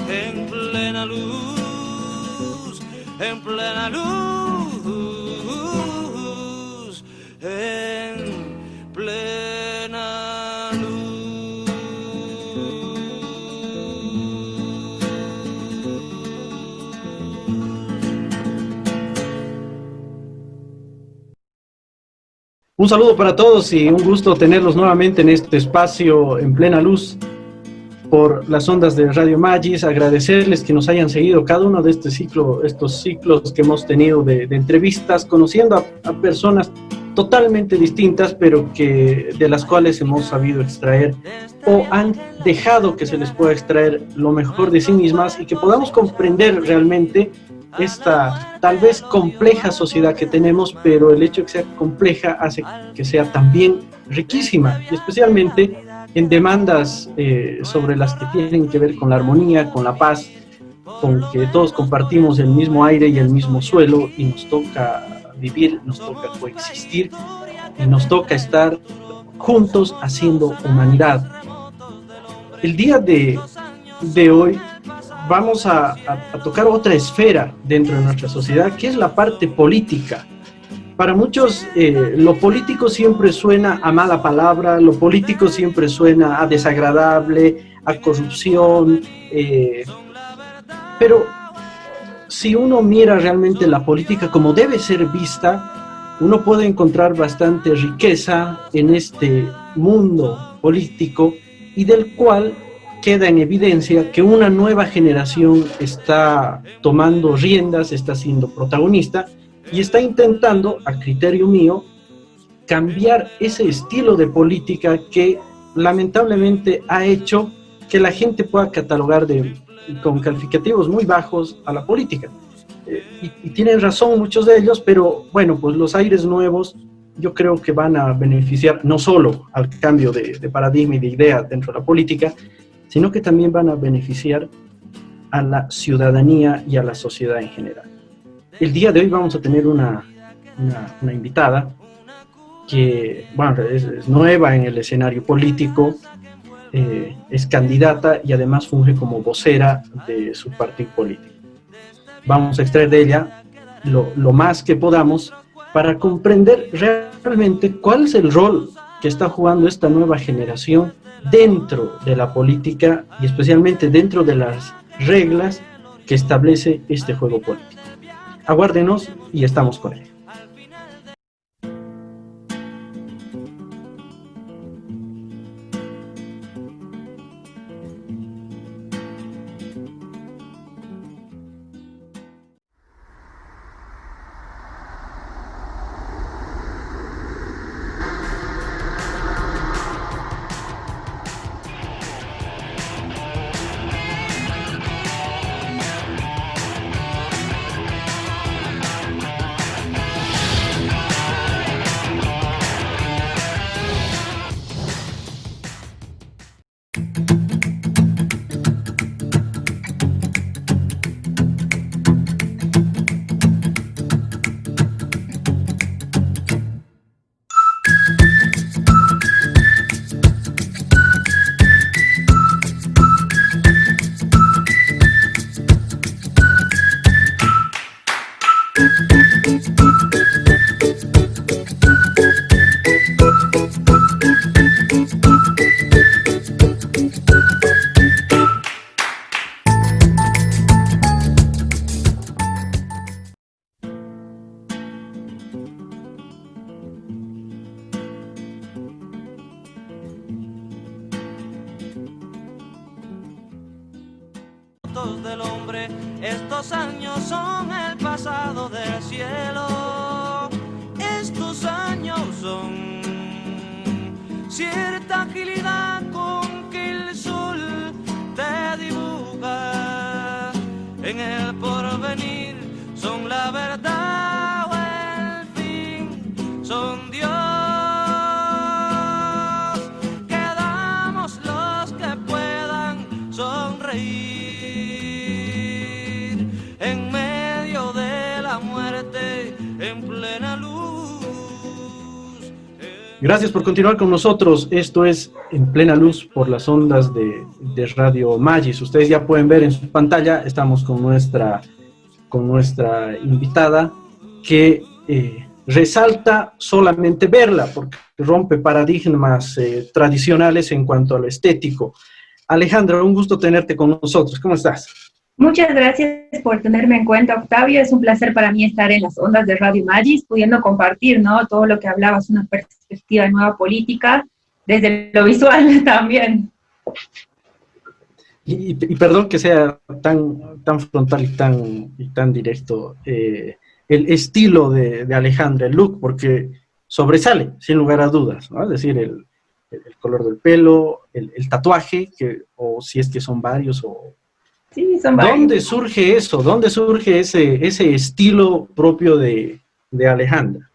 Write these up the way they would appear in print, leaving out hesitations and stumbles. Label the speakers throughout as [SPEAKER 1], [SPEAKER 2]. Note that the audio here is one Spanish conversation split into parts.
[SPEAKER 1] en plena luz, en plena luz, en plena luz.
[SPEAKER 2] Un saludo para todos y un gusto tenerlos nuevamente en este espacio en plena luz por las ondas de Radio Magis. Agradecerles que nos hayan seguido cada uno de estos ciclos que hemos tenido de entrevistas, conociendo a personas totalmente distintas, pero de las cuales hemos sabido extraer o han dejado que se les pueda extraer lo mejor de sí mismas y que podamos comprender realmente esta tal vez compleja sociedad que tenemos, pero el hecho de que sea compleja hace que sea también riquísima, y especialmente en demandas sobre las que tienen que ver con la armonía, con la paz, con que todos compartimos el mismo aire y el mismo suelo y nos toca vivir, nos toca coexistir y nos toca estar juntos haciendo humanidad. El día de hoy vamos a tocar otra esfera dentro de nuestra sociedad, que es la parte política. Para muchos, lo político siempre suena a mala palabra, lo político siempre suena a desagradable, a corrupción, pero si uno mira realmente la política como debe ser vista, uno puede encontrar bastante riqueza en este mundo político y del cual queda en evidencia que una nueva generación está tomando riendas, está siendo protagonista y está intentando, a criterio mío, cambiar ese estilo de política que lamentablemente ha hecho que la gente pueda catalogar con calificativos muy bajos a la política. Y tienen razón muchos de ellos, pero bueno, pues los aires nuevos yo creo que van a beneficiar no solo al cambio de paradigma y de idea dentro de la política, sino que también van a beneficiar a la ciudadanía y a la sociedad en general. El día de hoy vamos a tener una invitada que, bueno, es nueva en el escenario político, es candidata y además funge como vocera de su partido político. Vamos a extraer de ella lo más que podamos para comprender realmente cuál es el rol que está jugando esta nueva generación dentro de la política y especialmente dentro de las reglas que establece este juego político. Aguárdenos y estamos con él.
[SPEAKER 1] Del hombre, estos años son el pasado del cielo. Estos años son cierta agilidad con que el sol te dibuja. En el porvenir son la verdad o el fin, son Dios. Quedamos los que puedan sonreír en medio de la muerte, en plena luz,
[SPEAKER 2] Gracias por continuar con nosotros. Esto es En Plena Luz por las ondas de Radio Magis. Ustedes ya pueden ver en su pantalla, estamos con nuestra invitada que resalta solamente verla, porque rompe paradigmas tradicionales en cuanto a lo estético. Alejandra, un gusto tenerte con nosotros. ¿Cómo estás?
[SPEAKER 3] Muchas gracias por tenerme en cuenta, Octavio. Es un placer para mí estar en las ondas de Radio Magis, pudiendo compartir, ¿no?, todo lo que hablabas, una perspectiva de nueva política, desde lo visual también.
[SPEAKER 2] Y perdón que sea tan frontal y tan directo el estilo de Alejandra, el look, porque sobresale, sin lugar a dudas, ¿no? Es decir, el color del pelo, el tatuaje, o si es que son varios, o...
[SPEAKER 3] Sí, son varios.
[SPEAKER 2] ¿Dónde surge eso? ¿Dónde surge ese estilo propio de Alejandra?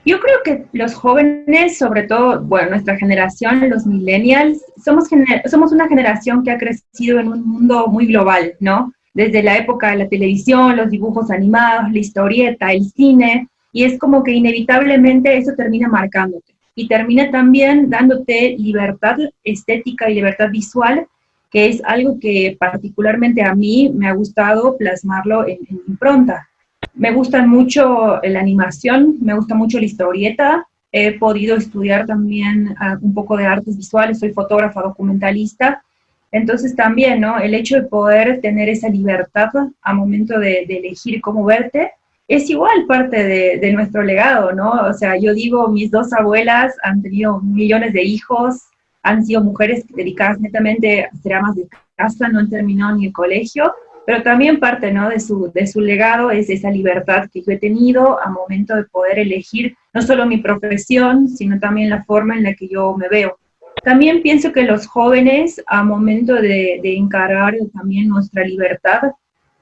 [SPEAKER 3] Yo creo que los jóvenes, sobre todo, bueno, nuestra generación, los millennials, somos una generación que ha crecido en un mundo muy global, ¿no? Desde la época de la televisión, los dibujos animados, la historieta, el cine, y es como que inevitablemente eso termina marcándote. Y termina también dándote libertad estética y libertad visual, que es algo que particularmente a mí me ha gustado plasmarlo en impronta. Me gusta mucho la animación, me gusta mucho la historieta, he podido estudiar también un poco de artes visuales, soy fotógrafa, documentalista, entonces también, ¿no?, el hecho de poder tener esa libertad a momento de elegir cómo verte, es igual parte de nuestro legado, ¿no? O sea, yo digo, mis dos abuelas han tenido millones de hijos, han sido mujeres dedicadas netamente a ser amas de casa, no han terminado ni el colegio, pero también parte, ¿no?, de su legado es esa libertad que yo he tenido a momento de poder elegir no solo mi profesión, sino también la forma en la que yo me veo. También pienso que los jóvenes, a momento de encarar también nuestra libertad,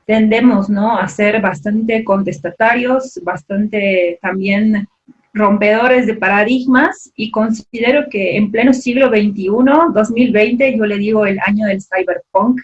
[SPEAKER 3] tendemos, ¿no?, a ser bastante contestatarios, bastante también rompedores de paradigmas, y considero que en pleno siglo XXI, 2020, yo le digo el año del cyberpunk,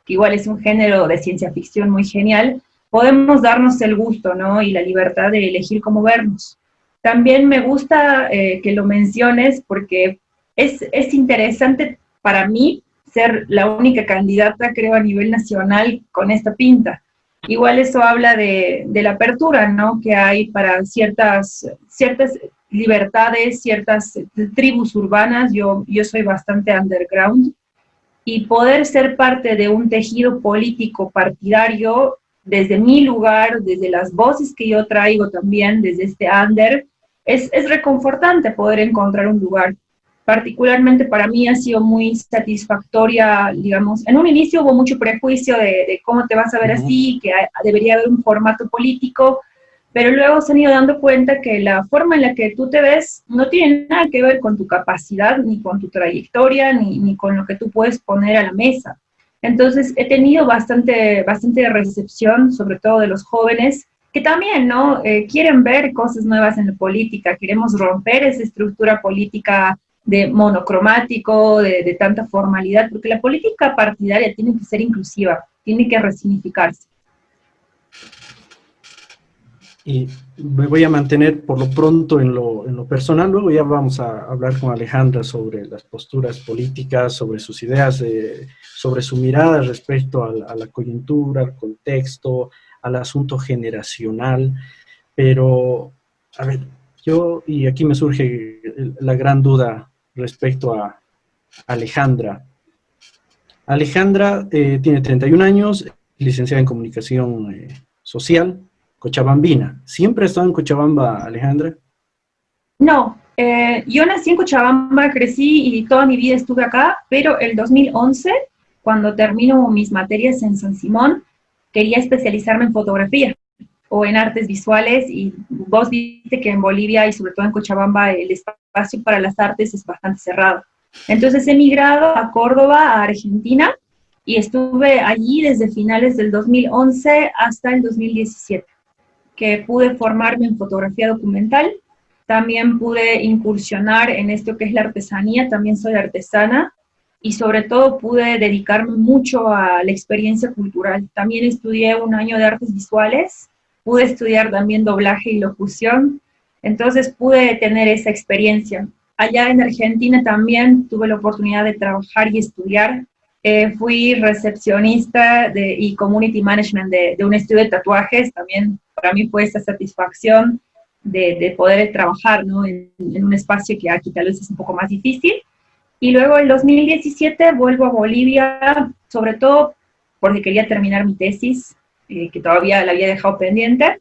[SPEAKER 3] que igual es un género de ciencia ficción muy genial, podemos darnos el gusto, ¿no?, y la libertad de elegir cómo vernos. También me gusta que lo menciones porque es interesante para mí ser la única candidata, creo, a nivel nacional con esta pinta. Igual eso habla de la apertura, ¿no?, que hay para ciertas libertades, ciertas tribus urbanas. Yo soy bastante underground, y poder ser parte de un tejido político partidario desde mi lugar, desde las voces que yo traigo también, desde este under, es reconfortante poder encontrar un lugar. Particularmente para mí ha sido muy satisfactoria, digamos, en un inicio hubo mucho prejuicio de cómo te vas a ver así, que debería haber un formato político, pero luego se han ido dando cuenta que la forma en la que tú te ves no tiene nada que ver con tu capacidad, ni con tu trayectoria, ni con lo que tú puedes poner a la mesa. Entonces he tenido bastante recepción, sobre todo de los jóvenes, que también, ¿no?, quieren ver cosas nuevas en la política, queremos romper esa estructura política de monocromático, de tanta formalidad, porque la política partidaria tiene que ser inclusiva, tiene que resignificarse.
[SPEAKER 2] Y me voy a mantener por lo pronto en lo personal, luego ya vamos a hablar con Alejandra sobre las posturas políticas, sobre sus ideas, sobre su mirada respecto a la coyuntura, al contexto, al asunto generacional, pero, a ver, y aquí me surge la gran duda respecto a Alejandra. Alejandra tiene 31 años, licenciada en Comunicación Social, cochabambina. ¿Siempre ha estado en Cochabamba, Alejandra?
[SPEAKER 3] No, yo nací en Cochabamba, crecí y toda mi vida estuve acá, pero el 2011, cuando termino mis materias en San Simón, quería especializarme en fotografía o en artes visuales, y vos viste que en Bolivia y sobre todo en Cochabamba el espacio para las artes es bastante cerrado. Entonces he migrado a Córdoba, a Argentina, y estuve allí desde finales del 2011 hasta el 2017, que pude formarme en fotografía documental. También pude incursionar en esto que es la artesanía, también soy artesana, y sobre todo pude dedicarme mucho a la experiencia cultural. También estudié un año de artes visuales, pude estudiar también doblaje y locución, Entonces pude tener esa experiencia. Allá en Argentina también tuve la oportunidad de trabajar y estudiar. Fui recepcionista y community management de un estudio de tatuajes. También para mí fue esa satisfacción de poder trabajar, ¿no? en un espacio que aquí tal vez es un poco más difícil. Y luego en 2017 vuelvo a Bolivia, sobre todo porque quería terminar mi tesis, que todavía la había dejado pendiente.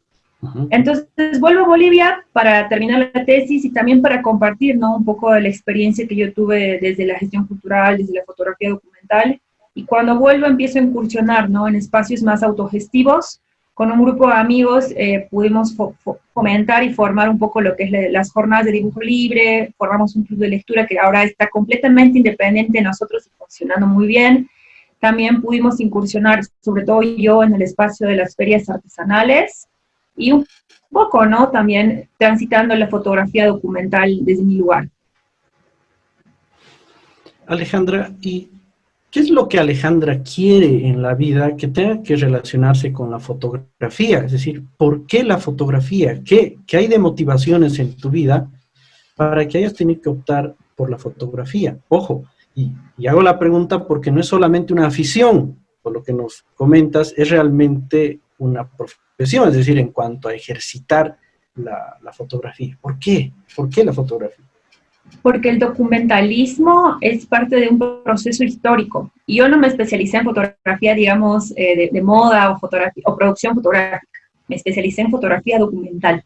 [SPEAKER 3] Entonces vuelvo a Bolivia para terminar la tesis y también para compartir, ¿no? un poco de la experiencia que yo tuve desde la gestión cultural, desde la fotografía documental. Y cuando vuelvo empiezo a incursionar, ¿no? en espacios más autogestivos. Con un grupo de amigos pudimos fomentar y formar un poco lo que es las jornadas de dibujo libre, formamos un club de lectura que ahora está completamente independiente de nosotros y funcionando muy bien. También pudimos incursionar, sobre todo yo, en el espacio de las ferias artesanales y un poco, ¿no? También transitando la fotografía documental desde mi lugar.
[SPEAKER 2] Alejandra, ¿y qué es lo que Alejandra quiere en la vida que tenga que relacionarse con la fotografía? Es decir, ¿por qué la fotografía? ¿Qué hay de motivaciones en tu vida para que hayas tenido que optar por la fotografía? Ojo, y hago la pregunta porque no es solamente una afición, por lo que nos comentas, es realmente una profesión, es decir, en cuanto a ejercitar la fotografía. ¿Por qué? ¿Por qué la fotografía?
[SPEAKER 3] Porque el documentalismo es parte de un proceso histórico. Y yo no me especialicé en fotografía, digamos, de moda o, o producción fotográfica. Me especialicé en fotografía documental.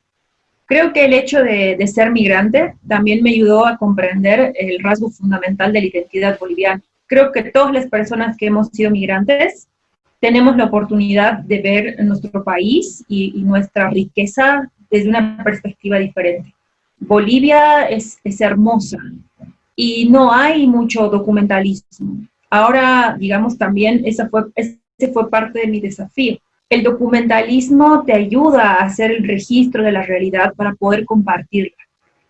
[SPEAKER 3] Creo que el hecho de ser migrante también me ayudó a comprender el rasgo fundamental de la identidad boliviana. Creo que todas las personas que hemos sido migrantes tenemos la oportunidad de ver nuestro país y nuestra riqueza desde una perspectiva diferente. Bolivia es hermosa y no hay mucho documentalismo. Ahora, digamos, también ese fue parte de mi desafío. El documentalismo te ayuda a hacer el registro de la realidad para poder compartirla.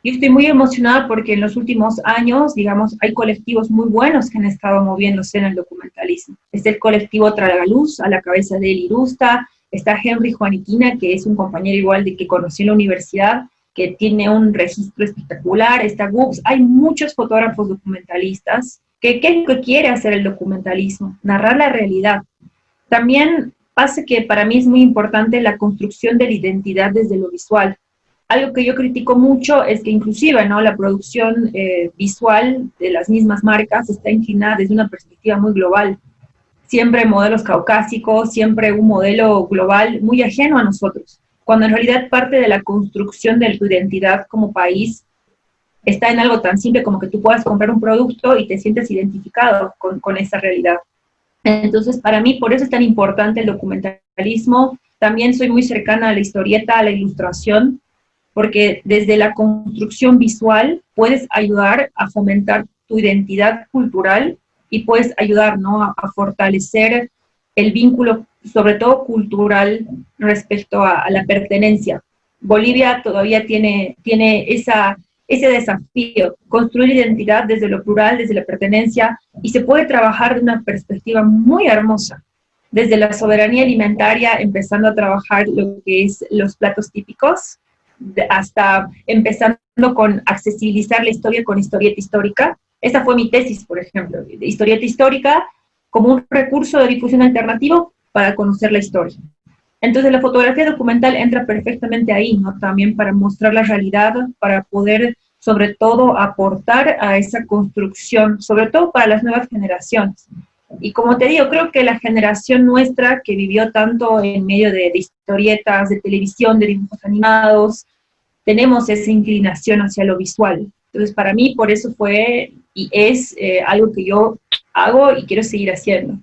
[SPEAKER 3] Yo estoy muy emocionada porque en los últimos años, digamos, hay colectivos muy buenos que han estado moviéndose en el documentalismo. Está el colectivo Tragaluz, a la cabeza de Eli Irusta, está Henry Juaniquina, que es un compañero igual de que conocí en la universidad, que tiene un registro espectacular, está Gups, hay muchos fotógrafos documentalistas. ¿Qué es lo que quiere hacer el documentalismo? Narrar la realidad. También pasa que para mí es muy importante la construcción de la identidad desde lo visual. Algo que yo critico mucho es que inclusive, ¿no? la producción visual de las mismas marcas está inclinada desde una perspectiva muy global. Siempre modelos caucásicos, siempre un modelo global muy ajeno a nosotros, cuando en realidad parte de la construcción de tu identidad como país está en algo tan simple como que tú puedas comprar un producto y te sientes identificado con esa realidad. Entonces, para mí, por eso es tan importante el documentalismo. También soy muy cercana a la historieta, a la ilustración, porque desde la construcción visual puedes ayudar a fomentar tu identidad cultural y puedes ayudar, ¿no? a fortalecer el vínculo, sobre todo cultural, respecto a la pertenencia. Bolivia todavía tiene ese desafío, construir identidad desde lo plural, desde la pertenencia, y se puede trabajar de una perspectiva muy hermosa, desde la soberanía alimentaria, empezando a trabajar lo que es los platos típicos, hasta empezando con accesibilizar la historia con historieta histórica. Esa fue mi tesis, por ejemplo, de historieta histórica como un recurso de difusión alternativo para conocer la historia. Entonces la fotografía documental entra perfectamente ahí, ¿no? También para mostrar la realidad, para poder sobre todo aportar a esa construcción, sobre todo para las nuevas generaciones. Y como te digo, creo que la generación nuestra que vivió tanto en medio de historietas, de televisión, de dibujos animados, tenemos esa inclinación hacia lo visual. Entonces para mí por eso fue y es algo que yo hago y quiero seguir haciendo.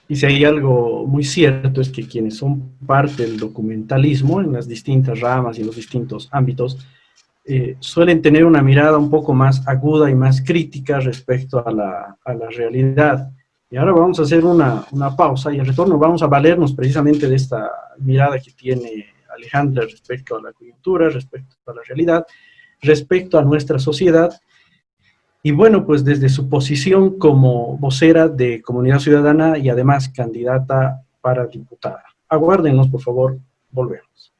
[SPEAKER 2] Y si hay algo muy cierto es que quienes son parte del documentalismo en las distintas ramas y en los distintos ámbitos suelen tener una mirada un poco más aguda y más crítica respecto a la realidad. Y ahora vamos a hacer una pausa y al retorno vamos a valernos precisamente de esta mirada que tiene Alejandra respecto a la coyuntura, respecto a la realidad, respecto a nuestra sociedad. Y bueno, pues desde su posición como vocera de Comunidad Ciudadana y además candidata para diputada. Aguárdenos, por favor, volvemos.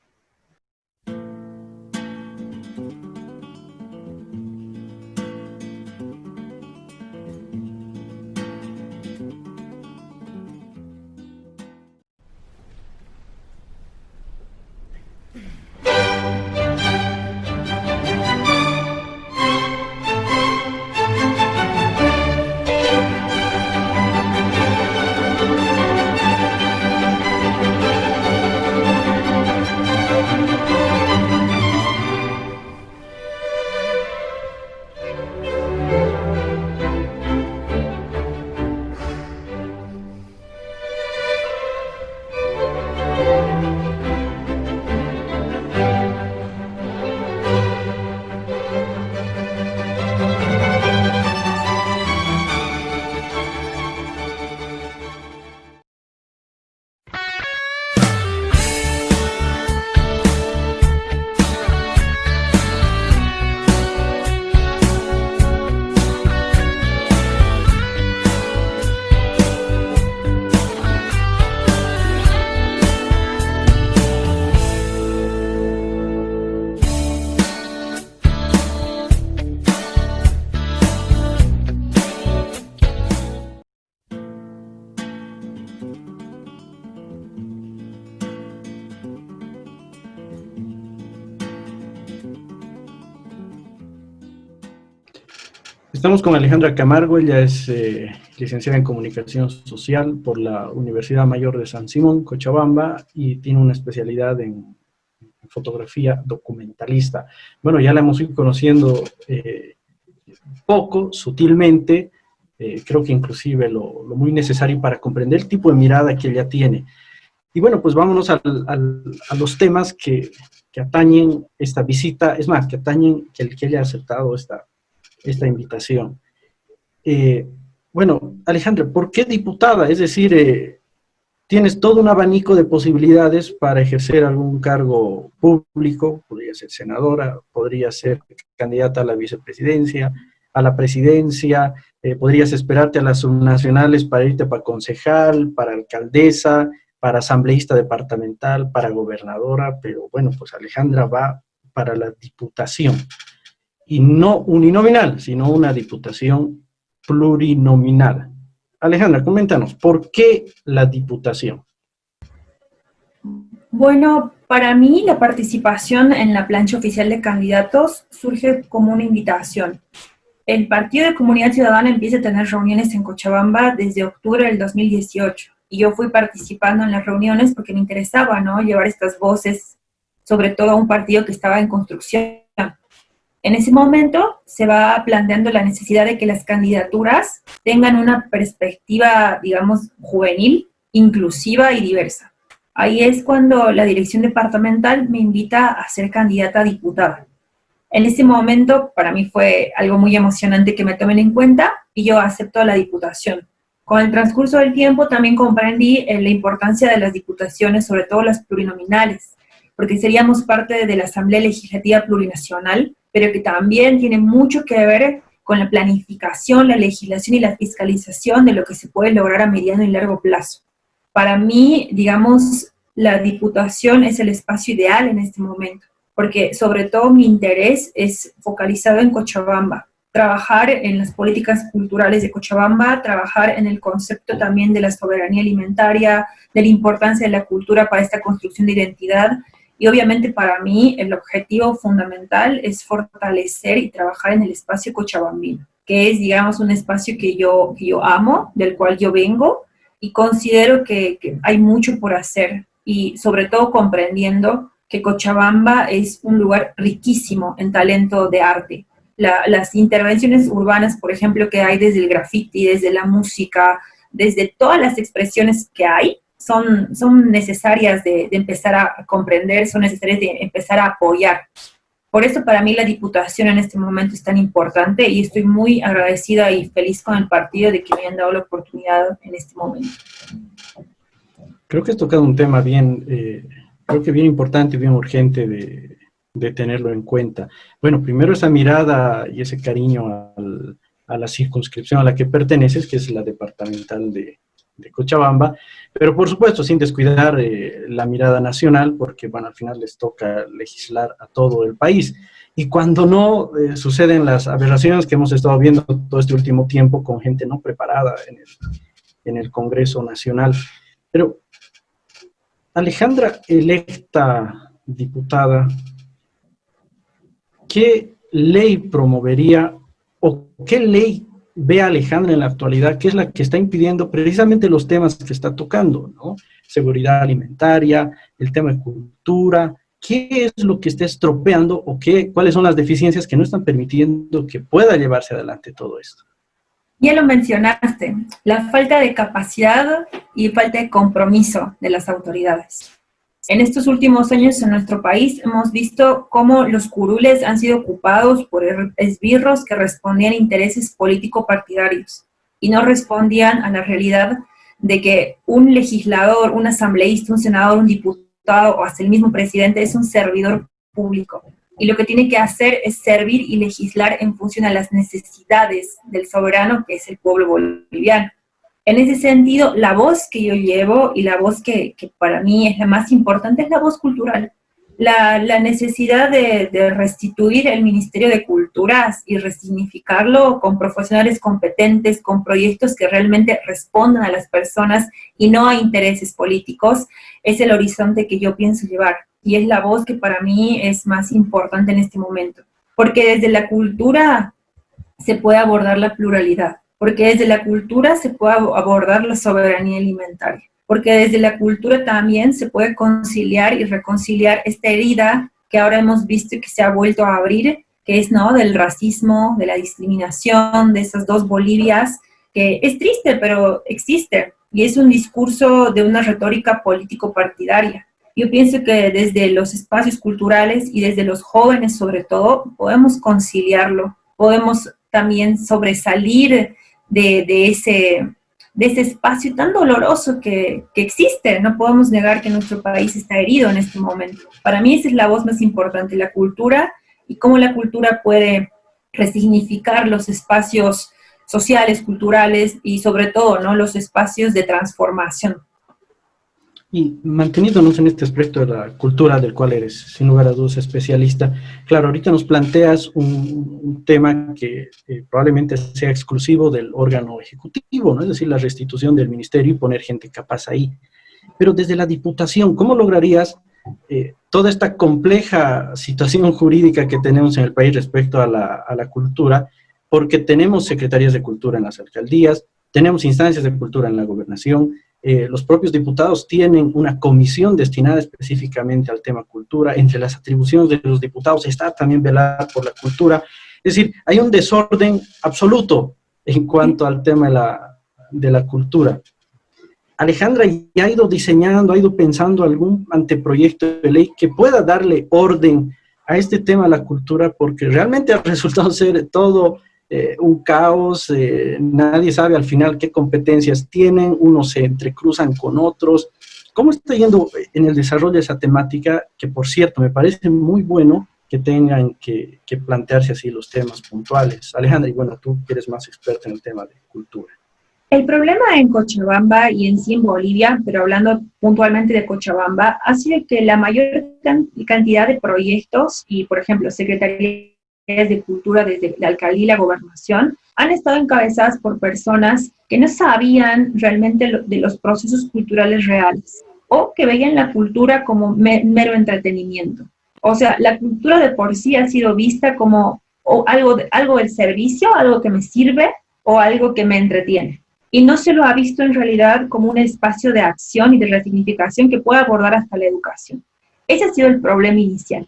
[SPEAKER 2] Estamos con Alejandra Camargo, ella es licenciada en Comunicación Social por la Universidad Mayor de San Simón, Cochabamba, y tiene una especialidad en fotografía documentalista. Bueno, ya la hemos ido conociendo poco, sutilmente, creo que inclusive lo muy necesario para comprender el tipo de mirada que ella tiene. Y bueno, pues vámonos a los temas que atañen esta visita, es más, que atañen que ella ha aceptado esta invitación. Bueno, Alejandra, ¿por qué diputada? Es decir, tienes todo un abanico de posibilidades para ejercer algún cargo público, podría ser senadora, podría ser candidata a la vicepresidencia, a la presidencia, podrías esperarte a las subnacionales para irte para concejal, para alcaldesa, para asambleísta departamental, para gobernadora, pero bueno, pues Alejandra va para la diputación, y no uninominal, sino una diputación plurinominal. Alejandra, coméntanos, ¿por qué la diputación?
[SPEAKER 3] Bueno, para mí la participación en la plancha oficial de candidatos surge como una invitación. El Partido de Comunidad Ciudadana empieza a tener reuniones en Cochabamba desde octubre del 2018 y yo fui participando en las reuniones porque me interesaba, ¿no?, llevar estas voces, sobre todo a un partido que estaba en construcción. En ese momento se va planteando la necesidad de que las candidaturas tengan una perspectiva, digamos, juvenil, inclusiva y diversa. Ahí es cuando la dirección departamental me invita a ser candidata a diputada. En ese momento para mí fue algo muy emocionante que me tomen en cuenta y yo acepto la diputación. Con el transcurso del tiempo también comprendí la importancia de las diputaciones, sobre todo las plurinominales, porque seríamos parte de la Asamblea Legislativa Plurinacional, pero que también tiene mucho que ver con la planificación, la legislación y la fiscalización de lo que se puede lograr a mediano y largo plazo. Para mí, digamos, la diputación es el espacio ideal en este momento, porque sobre todo mi interés es focalizado en Cochabamba, trabajar en las políticas culturales de Cochabamba, trabajar en el concepto también de la soberanía alimentaria, de la importancia de la cultura para esta construcción de identidad, y obviamente para mí el objetivo fundamental es fortalecer y trabajar en el espacio cochabambino, que es, digamos, un espacio que yo amo, del cual yo vengo, y considero que hay mucho por hacer, y sobre todo comprendiendo que Cochabamba es un lugar riquísimo en talento de arte. Las intervenciones urbanas, por ejemplo, que hay desde el graffiti, desde la música, desde todas las expresiones que hay, son necesarias de empezar a comprender, son necesarias de empezar a apoyar. Por eso para mí la diputación en este momento es tan importante y estoy muy agradecida y feliz con el partido de que me hayan dado la oportunidad en este momento.
[SPEAKER 2] Creo que has tocado un tema bien, creo que bien importante y bien urgente de tenerlo en cuenta. Bueno, primero esa mirada y ese cariño a la circunscripción a la que perteneces, que es la departamental de Cochabamba, pero por supuesto sin descuidar la mirada nacional, porque bueno, al final les toca legislar a todo el país. Y cuando no suceden las aberraciones que hemos estado viendo todo este último tiempo con gente no preparada en el Congreso Nacional. Pero, Alejandra, electa diputada, ¿qué ley promovería o qué ley ve a Alejandra en la actualidad, que es la que está impidiendo precisamente los temas que está tocando, ¿no? Seguridad alimentaria, el tema de cultura? ¿Qué es lo que está estropeando o cuáles son las deficiencias que no están permitiendo que pueda llevarse adelante todo esto?
[SPEAKER 3] Ya lo mencionaste, la falta de capacidad y falta de compromiso de las autoridades. En estos últimos años en nuestro país hemos visto cómo los curules han sido ocupados por esbirros que respondían a intereses político-partidarios y no respondían a la realidad de que un legislador, un asambleísta, un senador, un diputado o hasta el mismo presidente es un servidor público. Y lo que tiene que hacer es servir y legislar en función a las necesidades del soberano, que es el pueblo boliviano. En ese sentido, la voz que yo llevo y la voz que para mí es la más importante es la voz cultural. La necesidad de restituir el Ministerio de Culturas y resignificarlo con profesionales competentes, con proyectos que realmente respondan a las personas y no a intereses políticos, es el horizonte que yo pienso llevar. Y es la voz que para mí es más importante en este momento. Porque desde la cultura se puede abordar la pluralidad, porque desde la cultura se puede abordar la soberanía alimentaria, porque desde la cultura también se puede conciliar y reconciliar esta herida que ahora hemos visto y que se ha vuelto a abrir, que es, ¿no?, del racismo, de la discriminación, de esas dos Bolivias, que es triste, pero existe, y es un discurso de una retórica político-partidaria. Yo pienso que desde los espacios culturales y desde los jóvenes sobre todo, podemos conciliarlo, podemos también sobresalir de ese espacio tan doloroso que existe. No podemos negar que nuestro país está herido en este momento. Para mí esa es la voz más importante, la cultura, y cómo la cultura puede resignificar los espacios sociales, culturales y sobre todo, ¿no?, los espacios de transformación.
[SPEAKER 2] Y manteniéndonos en este aspecto de la cultura del cual eres, sin lugar a dudas, especialista, claro, ahorita nos planteas un tema que probablemente sea exclusivo del órgano ejecutivo, ¿no? Es decir, la restitución del ministerio y poner gente capaz ahí. Pero desde la Diputación, ¿cómo lograrías toda esta compleja situación jurídica que tenemos en el país respecto a la cultura? Porque tenemos secretarías de cultura en las alcaldías, tenemos instancias de cultura en la gobernación, los propios diputados tienen una comisión destinada específicamente al tema cultura. Entre las atribuciones de los diputados está también velar por la cultura. Es decir, hay un desorden absoluto en cuanto al tema de la cultura. Alejandra ya ha ido diseñando, ha ido pensando algún anteproyecto de ley que pueda darle orden a este tema de la cultura, porque realmente ha resultado ser todo un caos, nadie sabe al final qué competencias tienen, unos se entrecruzan con otros. ¿Cómo está yendo en el desarrollo de esa temática? Que por cierto, me parece muy bueno que tengan que plantearse así los temas puntuales. Alejandra, y bueno, tú que eres más experta en el tema de cultura.
[SPEAKER 3] El problema en Cochabamba y en sí en Bolivia, pero hablando puntualmente de Cochabamba, ha sido que la mayor cantidad de proyectos y, por ejemplo, secretarías de cultura desde la alcaldía y la gobernación han estado encabezadas por personas que no sabían realmente de los procesos culturales reales o que veían la cultura como mero entretenimiento. O sea, la cultura de por sí ha sido vista como algo del servicio, algo que me sirve o algo que me entretiene. Y no se lo ha visto en realidad como un espacio de acción y de resignificación que pueda abordar hasta la educación. Ese ha sido el problema inicial.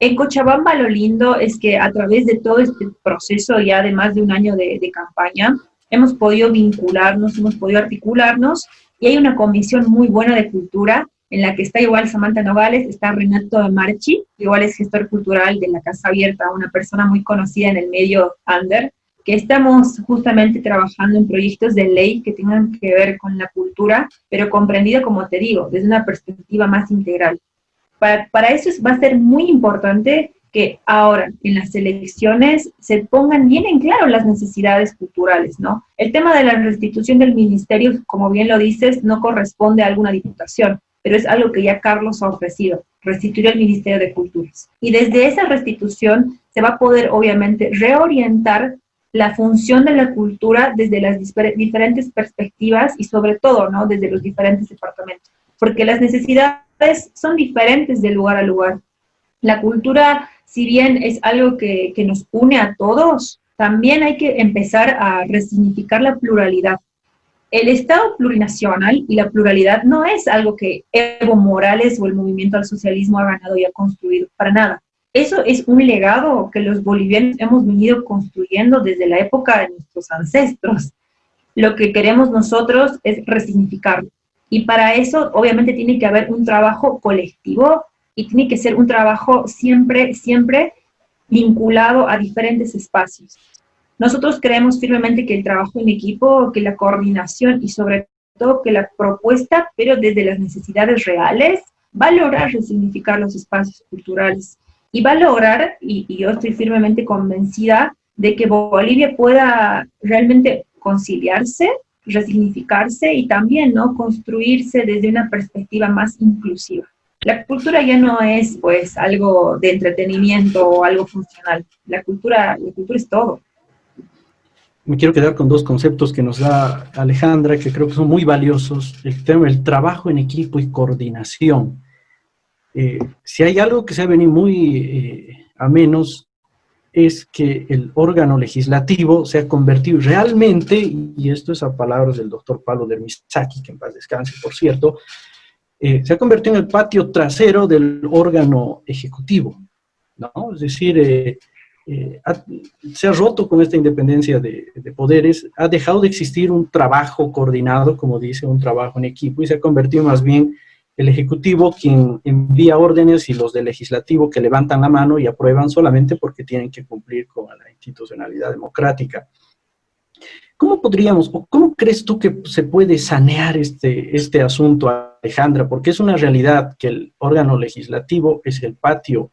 [SPEAKER 3] En Cochabamba lo lindo es que a través de todo este proceso ya de más de un año de campaña, hemos podido vincularnos, hemos podido articularnos, y hay una comisión muy buena de cultura en la que está igual Samantha Nogales, está Renato de Marchi, igual es gestor cultural de la Casa Abierta, una persona muy conocida en el medio under, que estamos justamente trabajando en proyectos de ley que tengan que ver con la cultura, pero comprendido, como te digo, desde una perspectiva más integral. Para eso va a ser muy importante que ahora en las elecciones se pongan bien en claro las necesidades culturales, ¿no? El tema de la restitución del ministerio, como bien lo dices, no corresponde a alguna diputación, pero es algo que ya Carlos ha ofrecido, restituir el Ministerio de Culturas. Y desde esa restitución se va a poder, obviamente, reorientar la función de la cultura desde las diferentes perspectivas y sobre todo, ¿no?, desde los diferentes departamentos, porque las necesidades son diferentes de lugar a lugar. La cultura, si bien es algo que nos une a todos, también hay que empezar a resignificar la pluralidad. El Estado plurinacional y la pluralidad no es algo que Evo Morales o el movimiento al socialismo ha ganado y ha construido, para nada. Eso es un legado que los bolivianos hemos venido construyendo desde la época de nuestros ancestros. Lo que queremos nosotros es resignificarlo. Y para eso, obviamente, tiene que haber un trabajo colectivo y tiene que ser un trabajo siempre, siempre vinculado a diferentes espacios. Nosotros creemos firmemente que el trabajo en equipo, que la coordinación y sobre todo que la propuesta, pero desde las necesidades reales, va a lograr resignificar los espacios culturales. Y va a lograr, y yo estoy firmemente convencida, de que Bolivia pueda realmente conciliarse, resignificarse y también, ¿no?, construirse desde una perspectiva más inclusiva. La cultura ya no es, pues, algo de entretenimiento o algo funcional. La cultura es todo.
[SPEAKER 2] Me quiero quedar con dos conceptos que nos da Alejandra, que creo que son muy valiosos. El tema del trabajo en equipo y coordinación. Si hay algo que se ha venido muy a menos, es que el órgano legislativo se ha convertido realmente, y esto es a palabras del doctor Pablo Dermisaki, que en paz descanse, por cierto, se ha convertido en el patio trasero del órgano ejecutivo, ¿no? Es decir, se ha roto con esta independencia de poderes, ha dejado de existir un trabajo coordinado, como dice, un trabajo en equipo, y se ha convertido más bien el Ejecutivo quien envía órdenes y los del Legislativo que levantan la mano y aprueban solamente porque tienen que cumplir con la institucionalidad democrática. ¿Cómo podríamos, o cómo crees tú que se puede sanear este asunto, Alejandra? Porque es una realidad que el órgano legislativo es el patio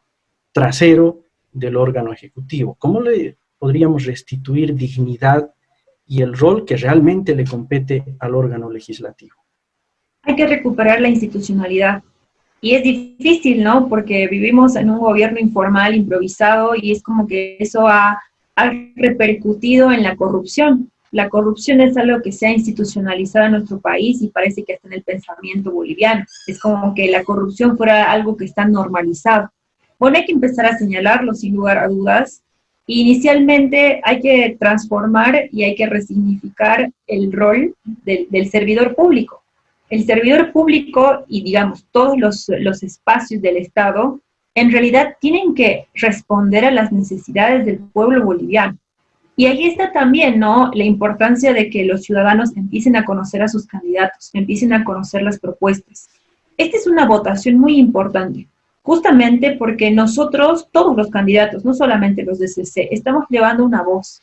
[SPEAKER 2] trasero del órgano ejecutivo. ¿Cómo le podríamos restituir dignidad y el rol que realmente le compete al órgano legislativo?
[SPEAKER 3] Hay que recuperar la institucionalidad. Y es difícil, ¿no? Porque vivimos en un gobierno informal, improvisado, y es como que eso ha repercutido en la corrupción. La corrupción es algo que se ha institucionalizado en nuestro país y parece que está en el pensamiento boliviano. Es como que la corrupción fuera algo que está normalizado. Bueno, hay que empezar a señalarlo sin lugar a dudas. Inicialmente hay que transformar y hay que resignificar el rol del servidor público. El servidor público y, digamos, todos los espacios del Estado, en realidad tienen que responder a las necesidades del pueblo boliviano. Y ahí está también, ¿no?, la importancia de que los ciudadanos empiecen a conocer a sus candidatos, empiecen a conocer las propuestas. Esta es una votación muy importante, justamente porque nosotros, todos los candidatos, no solamente los de CC, estamos llevando una voz.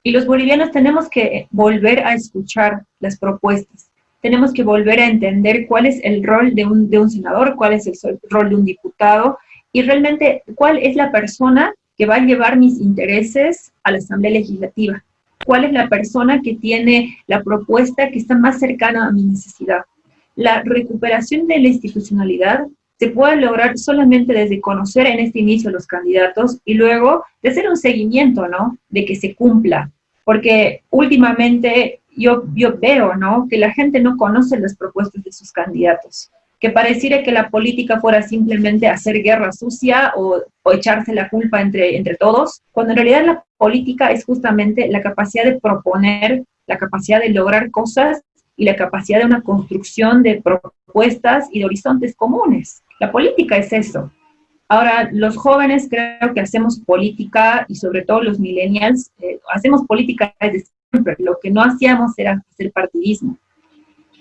[SPEAKER 3] Y los bolivianos tenemos que volver a escuchar las propuestas. Tenemos que volver a entender cuál es el rol de un senador, cuál es el rol de un diputado y realmente cuál es la persona que va a llevar mis intereses a la Asamblea Legislativa. Cuál es la persona que tiene la propuesta que está más cercana a mi necesidad. La recuperación de la institucionalidad se puede lograr solamente desde conocer en este inicio a los candidatos y luego de hacer un seguimiento, ¿no?, de que se cumpla. Porque últimamente yo veo, ¿no?, que la gente no conoce las propuestas de sus candidatos, que pareciera que la política fuera simplemente hacer guerra sucia o echarse la culpa entre todos, cuando en realidad la política es justamente la capacidad de proponer, la capacidad de lograr cosas y la capacidad de una construcción de propuestas y de horizontes comunes. La política es eso. Ahora, los jóvenes creo que hacemos política, y sobre todo los millennials, hacemos política desde siempre. Lo que no hacíamos era hacer partidismo.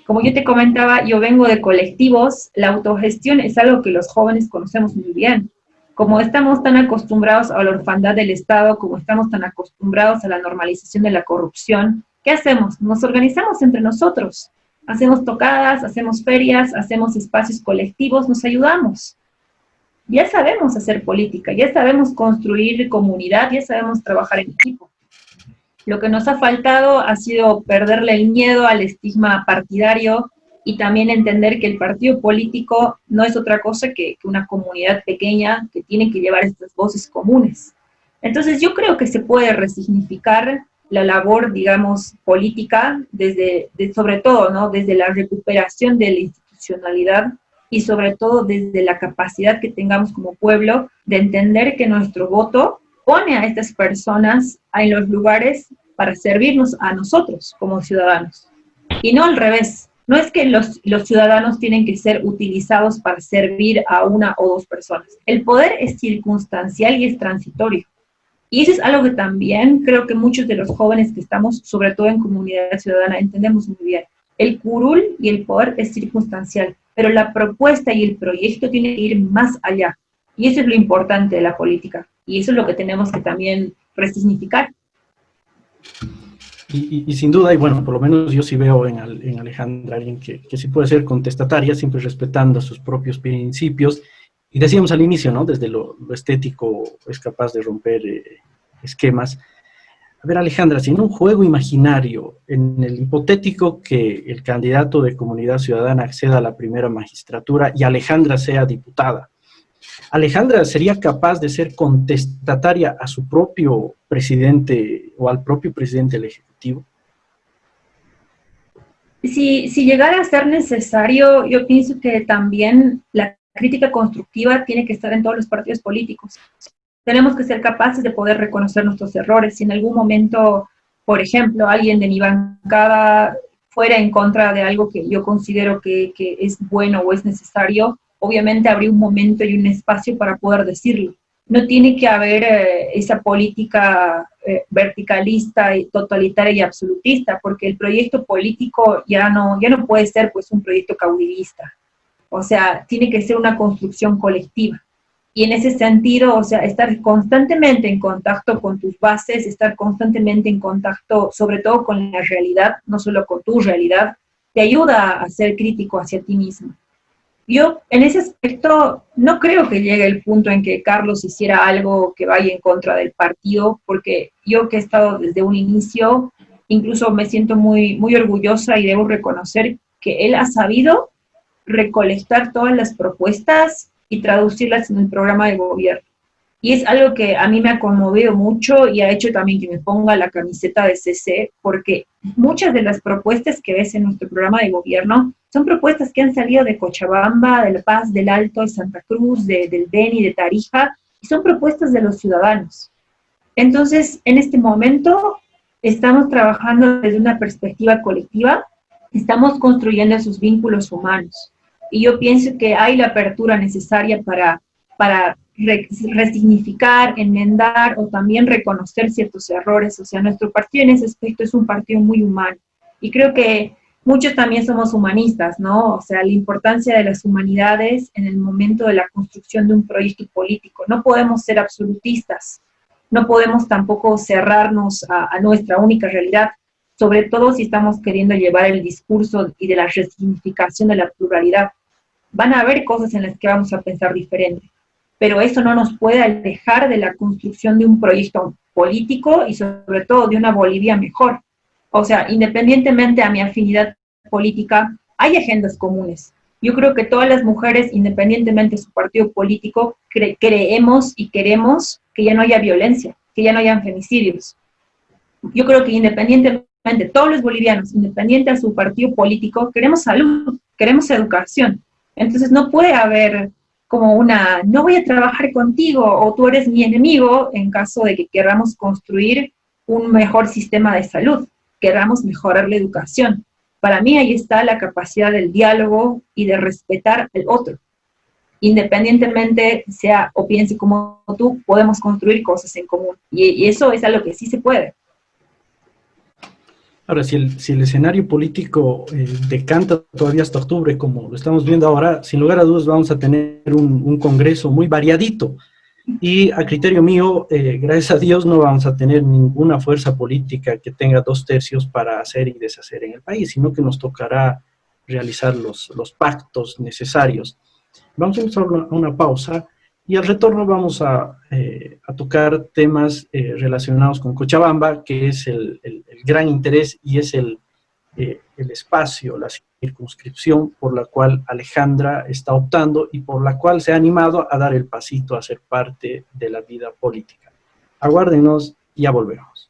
[SPEAKER 3] Como yo te comentaba, yo vengo de colectivos, la autogestión es algo que los jóvenes conocemos muy bien. Como estamos tan acostumbrados a la orfandad del Estado, como estamos tan acostumbrados a la normalización de la corrupción, ¿qué hacemos? Nos organizamos entre nosotros. Hacemos tocadas, hacemos ferias, hacemos espacios colectivos, nos ayudamos. Ya sabemos hacer política, ya sabemos construir comunidad, ya sabemos trabajar en equipo. Lo que nos ha faltado ha sido perderle el miedo al estigma partidario y también entender que el partido político no es otra cosa que una comunidad pequeña que tiene que llevar estas voces comunes. Entonces yo creo que se puede resignificar la labor, digamos, política, sobre todo, ¿no?, desde la recuperación de la institucionalidad y sobre todo desde la capacidad que tengamos como pueblo de entender que nuestro voto pone a estas personas en los lugares para servirnos a nosotros como ciudadanos. Y no al revés. No es que los ciudadanos tienen que ser utilizados para servir a una o dos personas. El poder es circunstancial y es transitorio. Y eso es algo que también creo que muchos de los jóvenes que estamos, sobre todo en comunidad ciudadana, entendemos muy bien. El curul y el poder es circunstancial, pero la propuesta y el proyecto tienen que ir más allá. Y eso es lo importante de la política. Y eso es lo que tenemos que también resignificar.
[SPEAKER 2] Y sin duda, y bueno, por lo menos yo sí veo en Alejandra alguien que sí puede ser contestataria, siempre respetando sus propios principios. Y decíamos al inicio, ¿no?, desde lo estético es capaz de romper esquemas. A ver, Alejandra, si en un juego imaginario, en el hipotético que el candidato de Comunidad Ciudadana acceda a la primera magistratura y Alejandra sea diputada, ¿Alejandra sería capaz de ser contestataria a su propio presidente o al propio presidente del Ejecutivo?
[SPEAKER 3] Si llegara a ser necesario, yo pienso que también la crítica constructiva tiene que estar en todos los partidos políticos. tenemos que ser capaces de poder reconocer nuestros errores. Si en algún momento, por ejemplo, alguien de mi bancada fuera en contra de algo que yo considero que es bueno o es necesario, obviamente habría un momento y un espacio para poder decirlo. No tiene que haber esa política verticalista y totalitaria y absolutista, porque el proyecto político ya no puede ser pues un proyecto caudillista. O sea, tiene que ser una construcción colectiva. Y en ese sentido, o sea, estar constantemente en contacto con tus bases, estar constantemente en contacto, sobre todo con la realidad, no solo con tu realidad, te ayuda a ser crítico hacia ti mismo. Yo, en ese aspecto, no creo que llegue el punto en que Carlos hiciera algo que vaya en contra del partido, porque yo que he estado desde un inicio, incluso me siento muy, muy orgullosa y debo reconocer que él ha sabido recolectar todas las propuestas y traducirlas en el programa de gobierno. Y es algo que a mí me ha conmovido mucho y ha hecho también que me ponga la camiseta de CC, porque muchas de las propuestas que ves en nuestro programa de gobierno son propuestas que han salido de Cochabamba, de La Paz, del Alto, de Santa Cruz, del Beni, de Tarija, y son propuestas de los ciudadanos. Entonces, en este momento, estamos trabajando desde una perspectiva colectiva, estamos construyendo esos vínculos humanos. Y yo pienso que hay la apertura necesaria para resignificar, enmendar o también reconocer ciertos errores. O sea, nuestro partido en ese aspecto es un partido muy humano. Y creo que muchos también somos humanistas, ¿no? O sea, la importancia de las humanidades en el momento de la construcción de un proyecto político. No podemos ser absolutistas, no podemos tampoco cerrarnos a nuestra única realidad, sobre todo si estamos queriendo llevar el discurso y de la resignificación de la pluralidad. Van a haber cosas en las que vamos a pensar diferente, pero eso no nos puede alejar de la construcción de un proyecto político y sobre todo de una Bolivia mejor. O sea, independientemente a mi afinidad política, hay agendas comunes. Yo creo que todas las mujeres, independientemente de su partido político, creemos y queremos que ya no haya violencia, que ya no hayan femicidios. Yo creo que independientemente, todos los bolivianos, independiente a su partido político, queremos salud, queremos educación. Entonces no puede haber como una, no voy a trabajar contigo o tú eres mi enemigo en caso de que queramos construir un mejor sistema de salud, queramos mejorar la educación. Para mí ahí está la capacidad del diálogo y de respetar al otro. Independientemente sea o piense como tú, podemos construir cosas en común. Y eso es algo que sí se puede.
[SPEAKER 2] Ahora, si el escenario político decanta todavía hasta octubre, como lo estamos viendo ahora, sin lugar a dudas vamos a tener un Congreso muy variadito. Y a criterio mío, gracias a Dios, no vamos a tener ninguna fuerza política que tenga 2/3 para hacer y deshacer en el país, sino que nos tocará realizar los pactos necesarios. Vamos a hacer una pausa y al retorno vamos a tocar temas relacionados con Cochabamba, que es el gran interés y es el espacio, la circunscripción por la cual Alejandra está optando y por la cual se ha animado a dar el pasito a ser parte de la vida política. Aguárdenos, ya volvemos.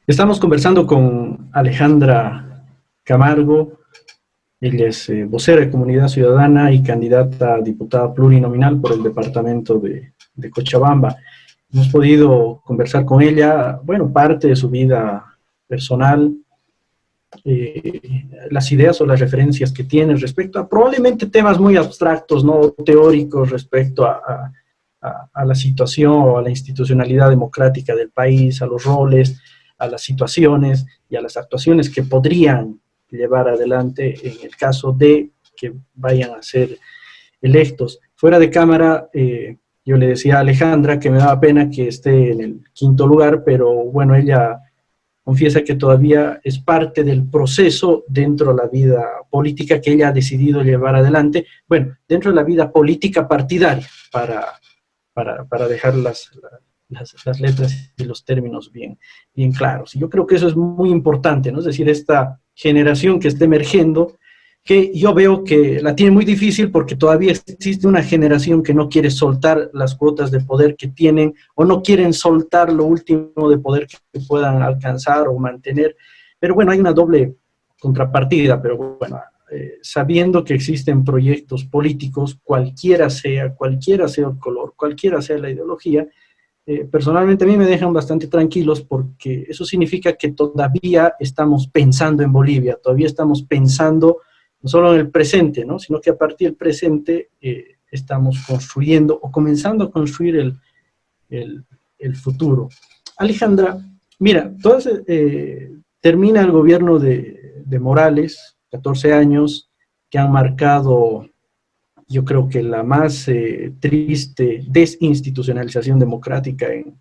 [SPEAKER 2] Estamos conversando con Alejandra Camargo. Ella es vocera de Comunidad Ciudadana y candidata a diputada plurinominal por el departamento de Cochabamba. Hemos podido conversar con ella, bueno, parte de su vida personal, las ideas o las referencias que tiene respecto a probablemente temas muy abstractos, no teóricos, respecto a la situación o a la institucionalidad democrática del país, a los roles, a las situaciones y a las actuaciones que podrían llevar adelante en el caso de que vayan a ser electos. Fuera de cámara, yo le decía a Alejandra que me daba pena que esté en el 5º lugar, pero bueno, ella confiesa que todavía es parte del proceso dentro de la vida política que ella ha decidido llevar adelante, bueno, dentro de la vida política partidaria, para dejar las letras y los términos bien claros. Y yo creo que eso es muy importante, ¿no? Es decir, esta generación que está emergiendo, que yo veo que la tiene muy difícil porque todavía existe una generación que no quiere soltar las cuotas de poder que tienen o no quieren soltar lo último de poder que puedan alcanzar o mantener. Pero bueno, hay una doble contrapartida, pero bueno, sabiendo que existen proyectos políticos, cualquiera sea el color, cualquiera sea la ideología, personalmente a mí me dejan bastante tranquilos porque eso significa que todavía estamos pensando en Bolivia, todavía estamos pensando no solo en el presente, ¿no? Sino que a partir del presente estamos construyendo o comenzando a construir el futuro. Alejandra, mira, entonces termina el gobierno de Morales, 14 años que han marcado, yo creo que la más triste desinstitucionalización democrática en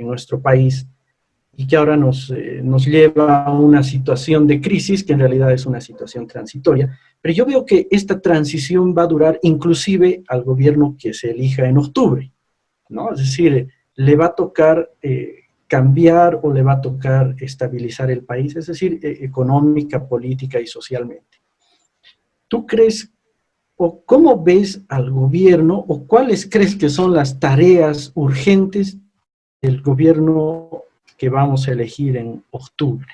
[SPEAKER 2] nuestro país, y que ahora nos lleva a una situación de crisis que en realidad es una situación transitoria. Pero yo veo que esta transición va a durar inclusive al gobierno que se elija en octubre, ¿no? Es decir, le va a tocar cambiar o le va a tocar estabilizar el país, es decir, económica, política y socialmente. ¿Tú crees o cómo ves al gobierno o cuáles crees que son las tareas urgentes del gobierno que vamos a elegir en octubre?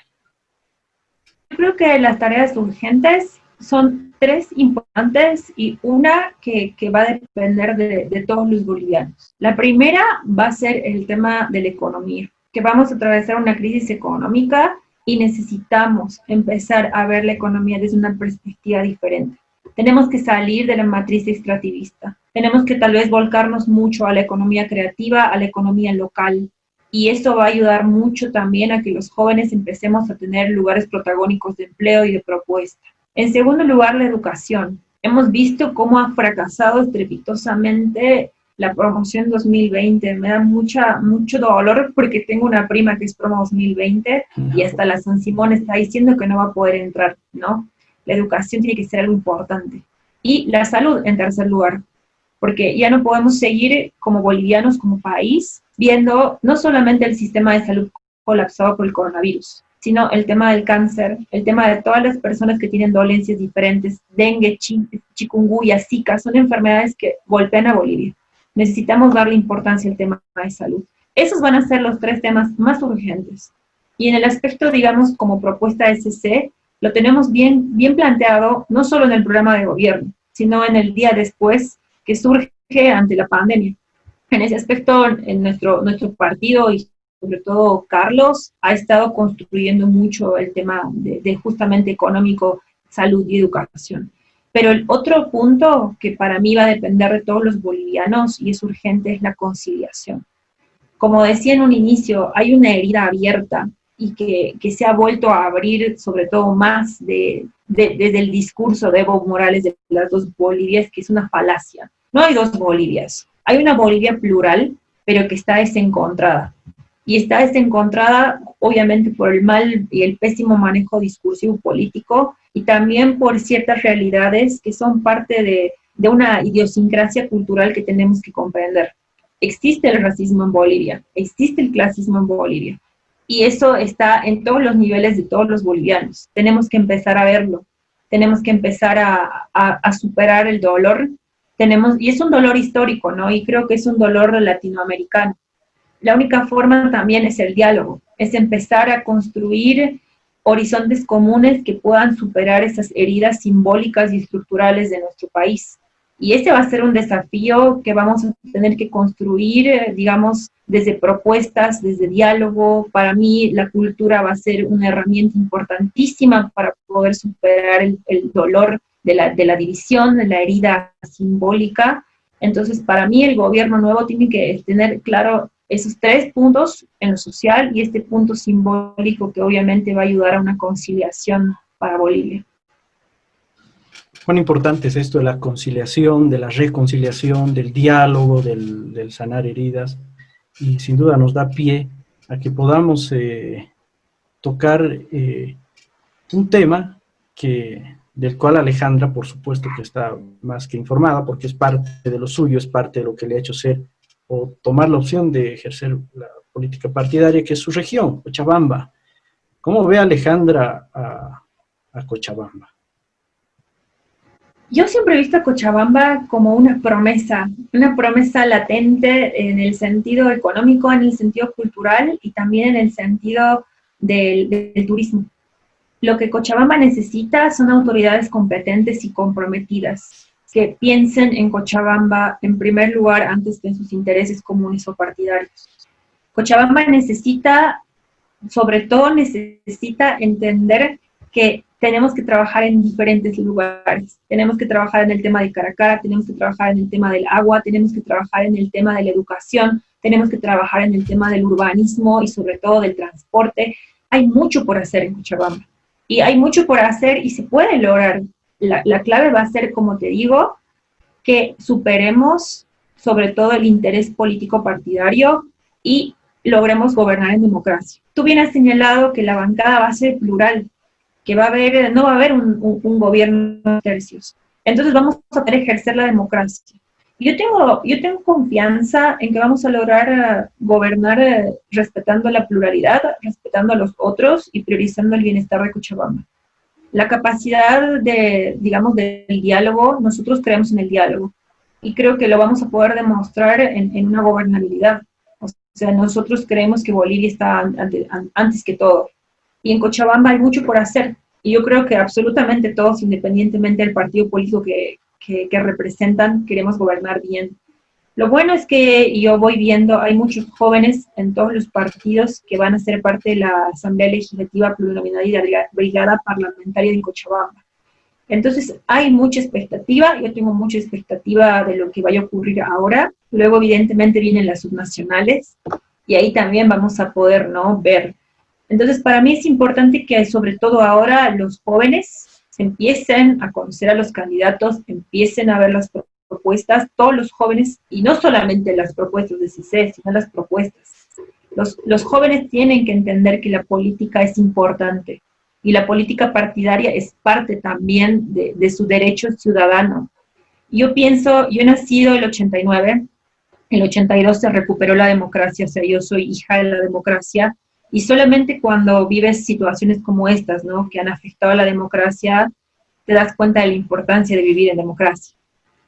[SPEAKER 3] Yo creo que las tareas urgentes son 3 importantes y una que va a depender de todos los bolivianos. La primera va a ser el tema de la economía, que vamos a atravesar una crisis económica y necesitamos empezar a ver la economía desde una perspectiva diferente. Tenemos que salir de la matriz extractivista. Tenemos que tal vez volcarnos mucho a la economía creativa, a la economía local. Y esto va a ayudar mucho también a que los jóvenes empecemos a tener lugares protagónicos de empleo y de propuesta. En segundo lugar, la educación. Hemos visto cómo ha fracasado estrepitosamente la promoción 2020. Me da mucho dolor porque tengo una prima que es promo 2020 y hasta la San Simón está diciendo que no va a poder entrar, ¿no? La educación tiene que ser algo importante. Y la salud en tercer lugar, porque ya no podemos seguir como bolivianos, como país, viendo no solamente el sistema de salud colapsado por el coronavirus, sino el tema del cáncer, el tema de todas las personas que tienen dolencias diferentes, dengue, chikungunya, zika, son enfermedades que golpean a Bolivia. Necesitamos darle importancia al tema de salud. Esos van a ser los 3 temas más urgentes. Y en el aspecto, digamos, como propuesta SC, lo tenemos bien planteado, no solo en el programa de gobierno, sino en el día después que surge ante la pandemia. En ese aspecto, en nuestro partido y sobre todo Carlos ha estado construyendo mucho el tema de justamente económico, salud y educación. Pero el otro punto que para mí va a depender de todos los bolivianos y es urgente es la conciliación. Como decía en un inicio, hay una herida abierta y que se ha vuelto a abrir sobre todo más desde el discurso de Evo Morales de las 2 Bolivias, que es una falacia. No hay 2 Bolivias. Hay una Bolivia plural, pero que está desencontrada. Y está desencontrada, obviamente, por el mal y el pésimo manejo discursivo político y también por ciertas realidades que son parte de una idiosincrasia cultural que tenemos que comprender. Existe el racismo en Bolivia, existe el clasismo en Bolivia. Y eso está en todos los niveles de todos los bolivianos. Tenemos que empezar a verlo. Tenemos que empezar a superar el dolor. Y es un dolor histórico, ¿no? Y creo que es un dolor latinoamericano. La única forma también es el diálogo, es empezar a construir horizontes comunes que puedan superar esas heridas simbólicas y estructurales de nuestro país. Y este va a ser un desafío que vamos a tener que construir, digamos, desde propuestas, desde diálogo. Para mí, la cultura va a ser una herramienta importantísima para poder superar el dolor de la división, de la herida simbólica. Entonces, para mí, el gobierno nuevo tiene que tener claro esos 3 puntos en lo social y este punto simbólico que obviamente va a ayudar a una conciliación para Bolivia.
[SPEAKER 2] Cuán importante es esto de la conciliación, de la reconciliación, del diálogo, del sanar heridas, y sin duda nos da pie a que podamos tocar un tema del cual Alejandra, por supuesto que está más que informada, porque es parte de lo suyo, es parte de lo que le ha hecho ser o tomar la opción de ejercer la política partidaria, que es su región, Cochabamba. ¿Cómo ve Alejandra a Cochabamba?
[SPEAKER 3] Yo siempre he visto a Cochabamba como una promesa latente en el sentido económico, en el sentido cultural y también en el sentido del turismo. Lo que Cochabamba necesita son autoridades competentes y comprometidas, que piensen en Cochabamba en primer lugar antes que en sus intereses comunes o partidarios. Cochabamba sobre todo necesita entender que tenemos que trabajar en diferentes lugares. Tenemos que trabajar en el tema de Caracara, tenemos que trabajar en el tema del agua, tenemos que trabajar en el tema de la educación, tenemos que trabajar en el tema del urbanismo y sobre todo del transporte. Hay mucho por hacer en Cochabamba. Y hay mucho por hacer y se puede lograr. La clave va a ser, como te digo, que superemos sobre todo el interés político partidario y logremos gobernar en democracia. Tú bien has señalado que la bancada va a ser plural, que no va a haber un gobierno de tercios. Entonces vamos a poder ejercer la democracia. Yo tengo confianza en que vamos a lograr gobernar respetando la pluralidad, respetando a los otros y priorizando el bienestar de Cochabamba. La capacidad del diálogo, nosotros creemos en el diálogo y creo que lo vamos a poder demostrar en una gobernabilidad. O sea, nosotros creemos que Bolivia está antes que todo. Y en Cochabamba hay mucho por hacer. Y yo creo que absolutamente todos, independientemente del partido político que representan, queremos gobernar bien. Lo bueno es que yo voy viendo, hay muchos jóvenes en todos los partidos que van a ser parte de la Asamblea Legislativa Plurinominal y de la Brigada Parlamentaria de Cochabamba. Entonces, hay mucha expectativa, yo tengo mucha expectativa de lo que vaya a ocurrir ahora. Luego, evidentemente, vienen las subnacionales y ahí también vamos a poder, ¿no?, ver. Entonces, para mí es importante que, sobre todo ahora, los jóvenes empiecen a conocer a los candidatos, empiecen a ver las propuestas, todos los jóvenes, y no solamente las propuestas de CICE, sino las propuestas. Los jóvenes tienen que entender que la política es importante, y la política partidaria es parte también de su derecho ciudadano. Yo he nacido el 89, el 82 se recuperó la democracia, o sea, yo soy hija de la democracia, y solamente cuando vives situaciones como estas, ¿no?, que han afectado a la democracia, te das cuenta de la importancia de vivir en democracia.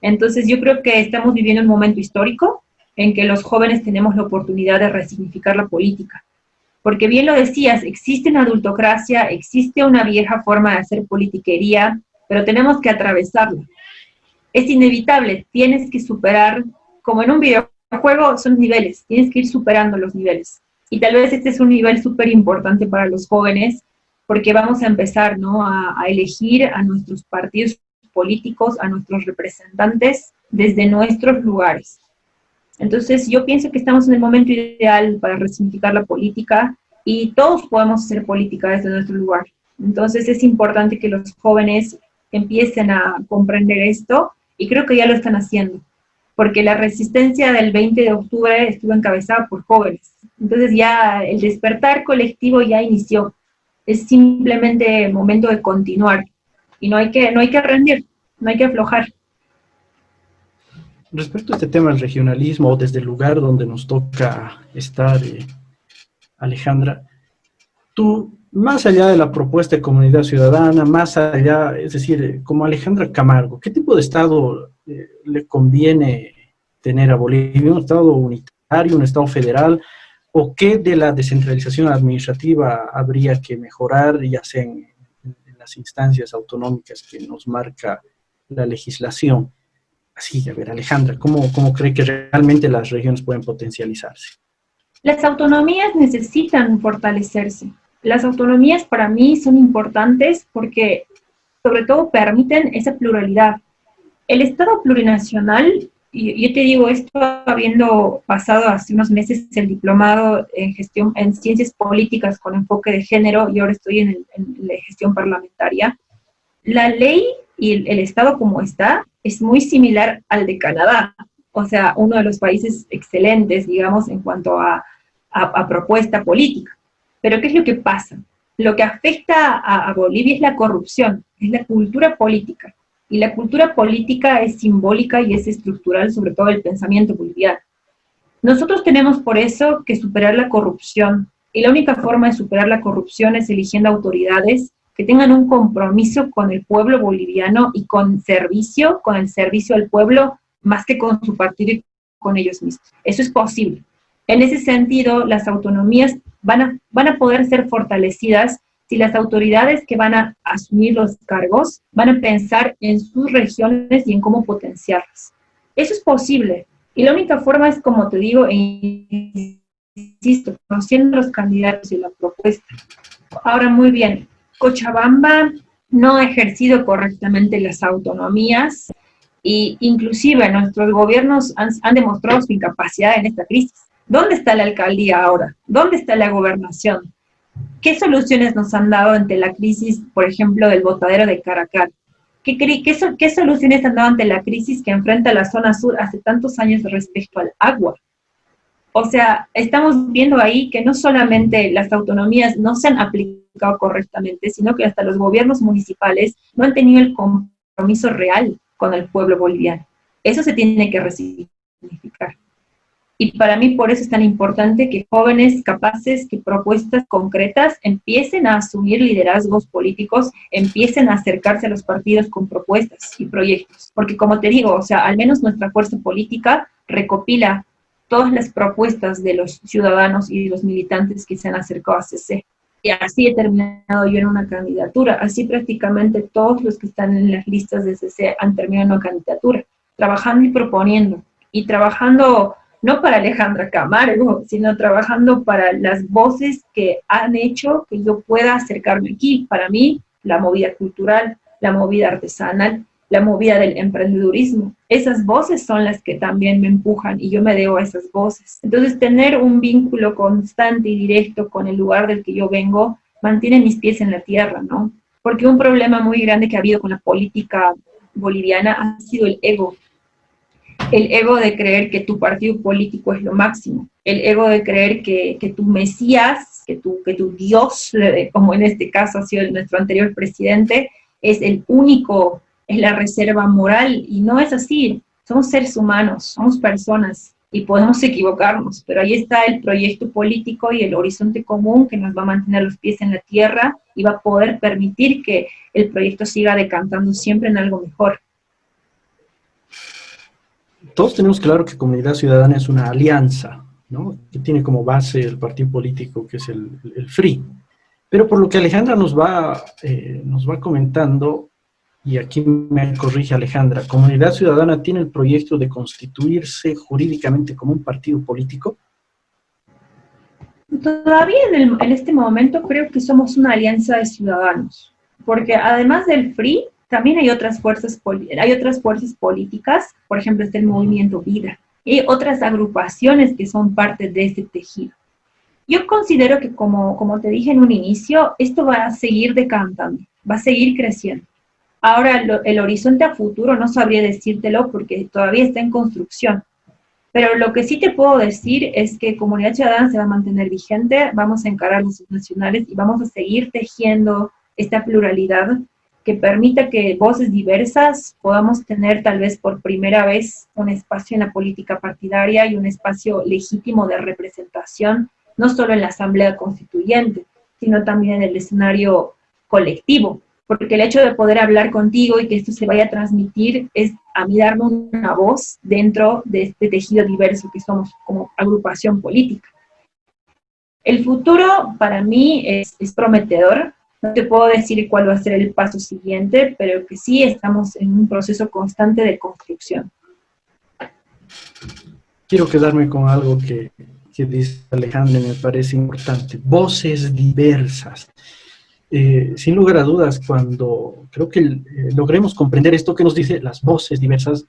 [SPEAKER 3] Entonces yo creo que estamos viviendo un momento histórico en que los jóvenes tenemos la oportunidad de resignificar la política. Porque bien lo decías, existe una adultocracia, existe una vieja forma de hacer politiquería, pero tenemos que atravesarla. Es inevitable, tienes que superar, como en un videojuego son niveles, tienes que ir superando los niveles. Y tal vez este es un nivel súper importante para los jóvenes, porque vamos a empezar, ¿no?, a elegir a nuestros partidos políticos, a nuestros representantes desde nuestros lugares. Entonces yo pienso que estamos en el momento ideal para resignificar la política y todos podemos hacer política desde nuestro lugar. Entonces es importante que los jóvenes empiecen a comprender esto y creo que ya lo están haciendo, porque la resistencia del 20 de octubre estuvo encabezada por jóvenes. Entonces ya el despertar colectivo ya inició. Es simplemente momento de continuar y no hay que rendir, no hay que aflojar.
[SPEAKER 2] Respecto a este tema del regionalismo, o desde el lugar donde nos toca estar, Alejandra, tú, más allá de la propuesta de comunidad ciudadana, más allá, es decir, como Alejandra Camargo, ¿qué tipo de Estado le conviene tener a Bolivia? ¿Un Estado unitario, un Estado federal, o qué de la descentralización administrativa habría que mejorar, ya sea en las instancias autonómicas que nos marca la legislación. Así, a ver, Alejandra, ¿cómo cree que realmente las regiones pueden potencializarse?
[SPEAKER 3] Las autonomías necesitan fortalecerse. Las autonomías para mí son importantes porque sobre todo permiten esa pluralidad. El Estado plurinacional, y yo te digo esto habiendo pasado hace unos meses el diplomado en gestión, en ciencias políticas con enfoque de género, y ahora estoy en la gestión parlamentaria. La ley y el Estado como está es muy similar al de Canadá, o sea, uno de los países excelentes, digamos, en cuanto a propuesta política. Pero ¿qué es lo que pasa? Lo que afecta a Bolivia es la corrupción, es la cultura política. Y la cultura política es simbólica y es estructural, sobre todo el pensamiento boliviano. Nosotros tenemos por eso que superar la corrupción. Y la única forma de superar la corrupción es eligiendo autoridades que tengan un compromiso con el pueblo boliviano y con el servicio al pueblo, más que con su partido y con ellos mismos. Eso es posible. En ese sentido, las autonomías van a poder ser fortalecidas si las autoridades que van a asumir los cargos van a pensar en sus regiones y en cómo potenciarlas. Eso es posible. Y la única forma es, como te digo, e insisto, conociendo los candidatos y la propuesta. Ahora, muy bien, Cochabamba no ha ejercido correctamente las autonomías e inclusive nuestros gobiernos han demostrado su incapacidad en esta crisis. ¿Dónde está la alcaldía ahora? ¿Dónde está la gobernación? ¿Qué soluciones nos han dado ante la crisis, por ejemplo, del botadero de Caracal? ¿Qué soluciones han dado ante la crisis que enfrenta la zona sur hace tantos años respecto al agua? O sea, estamos viendo ahí que no solamente las autonomías no se han aplicado correctamente, sino que hasta los gobiernos municipales no han tenido el compromiso real con el pueblo boliviano. Eso se tiene que resignificar. Y para mí por eso es tan importante que jóvenes capaces, que propuestas concretas empiecen a asumir liderazgos políticos, empiecen a acercarse a los partidos con propuestas y proyectos. Porque como te digo, o sea, al menos nuestra fuerza política recopila todas las propuestas de los ciudadanos y los militantes que se han acercado a CC. Y así he terminado yo en una candidatura. Así prácticamente todos los que están en las listas de CC han terminado en una candidatura, trabajando y proponiendo. Y trabajando no para Alejandra Camargo, sino trabajando para las voces que han hecho que yo pueda acercarme aquí. Para mí, la movida cultural, la movida artesanal, la movida del emprendedurismo, esas voces son las que también me empujan y yo me debo a esas voces. Entonces, tener un vínculo constante y directo con el lugar del que yo vengo mantiene mis pies en la tierra, ¿no? Porque un problema muy grande que ha habido con la política boliviana ha sido el ego de creer que tu partido político es lo máximo, el ego de creer que tu Mesías, que tu Dios, como en este caso ha sido nuestro anterior presidente, es el único, es la reserva moral, y no es así. Somos seres humanos, somos personas, y podemos equivocarnos, pero ahí está el proyecto político y el horizonte común que nos va a mantener los pies en la tierra y va a poder permitir que el proyecto siga decantando siempre en algo mejor.
[SPEAKER 2] Todos tenemos claro que Comunidad Ciudadana es una alianza, ¿no?, que tiene como base el partido político que es el FRI. Pero por lo que Alejandra nos va comentando, y aquí me corrige Alejandra, ¿Comunidad Ciudadana tiene el proyecto de constituirse jurídicamente como un partido político?
[SPEAKER 3] Todavía en este momento creo que somos una alianza de ciudadanos, porque además del FRI, también hay otras fuerzas políticas, por ejemplo, está el Movimiento Vida, y otras agrupaciones que son parte de este tejido. Yo considero que, como te dije en un inicio, esto va a seguir decantando, va a seguir creciendo. Ahora, el horizonte a futuro no sabría decírtelo porque todavía está en construcción, pero lo que sí te puedo decir es que Comunidad Ciudadana se va a mantener vigente, vamos a encarar los subnacionales y vamos a seguir tejiendo esta pluralidad que permita que voces diversas podamos tener tal vez por primera vez un espacio en la política partidaria y un espacio legítimo de representación, no solo en la Asamblea Constituyente, sino también en el escenario colectivo, porque el hecho de poder hablar contigo y que esto se vaya a transmitir es a mí darme una voz dentro de este tejido diverso que somos como agrupación política. El futuro para mí es prometedor. No te puedo decir cuál va a ser el paso siguiente, pero que sí estamos en un proceso constante de construcción.
[SPEAKER 2] Quiero quedarme con algo que dice Alejandra, me parece importante. Voces diversas. Sin lugar a dudas, cuando creo que logremos comprender esto que nos dice las voces diversas,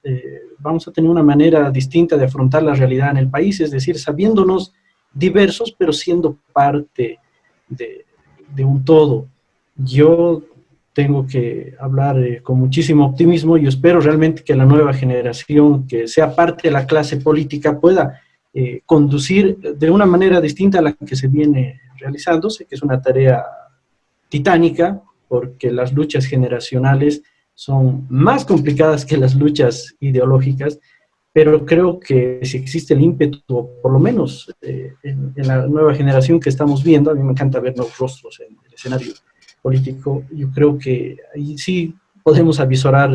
[SPEAKER 2] vamos a tener una manera distinta de afrontar la realidad en el país, es decir, sabiéndonos diversos, pero siendo parte de un todo. Yo tengo que hablar con muchísimo optimismo. Yo espero realmente que la nueva generación, que sea parte de la clase política, pueda conducir de una manera distinta a la que se viene realizando. Sé que es una tarea titánica, porque las luchas generacionales son más complicadas que las luchas ideológicas, pero creo que si existe el ímpetu, o por lo menos en la nueva generación que estamos viendo, a mí me encanta ver nuevos rostros en el escenario político, yo creo que ahí sí podemos avisorar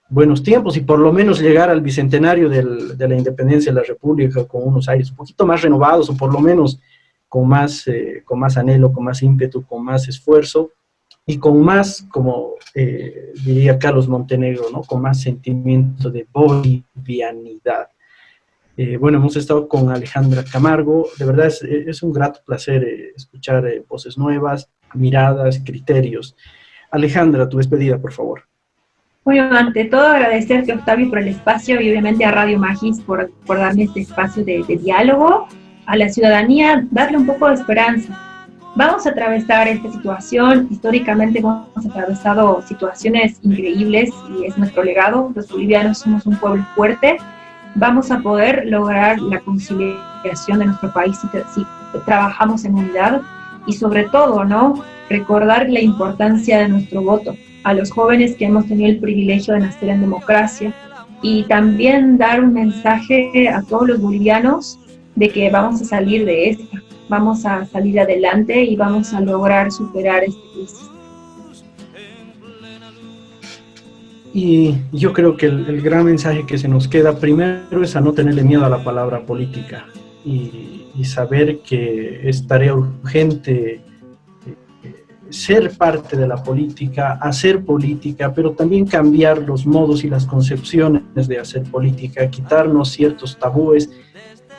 [SPEAKER 2] buenos tiempos y por lo menos llegar al bicentenario de la independencia de la República con unos aires un poquito más renovados, o por lo menos con más anhelo, con más ímpetu, con más esfuerzo y con más, como diría Carlos Montenegro, ¿no? Con más sentimiento de bolivianidad. Bueno, hemos estado con Alejandra Camargo. De verdad es un grato placer escuchar voces nuevas, miradas, criterios. Alejandra, tu despedida, por favor.
[SPEAKER 3] Bueno, ante todo agradecerte, Octavio, por el espacio y obviamente a Radio Magis por darme este espacio de diálogo. A la ciudadanía, darle un poco de esperanza. Vamos a atravesar esta situación. Históricamente hemos atravesado situaciones increíbles y es nuestro legado. Los bolivianos somos un pueblo fuerte. Vamos a poder lograr la conciliación de nuestro país si trabajamos en unidad y sobre todo, ¿no?, recordar la importancia de nuestro voto a los jóvenes que hemos tenido el privilegio de nacer en democracia y también dar un mensaje a todos los bolivianos de que vamos a salir de esta, vamos a salir adelante y vamos a lograr superar esta crisis.
[SPEAKER 2] Y yo creo que el gran mensaje que se nos queda primero es a no tenerle miedo a la palabra política y saber que es tarea urgente ser parte de la política, hacer política, pero también cambiar los modos y las concepciones de hacer política, quitarnos ciertos tabúes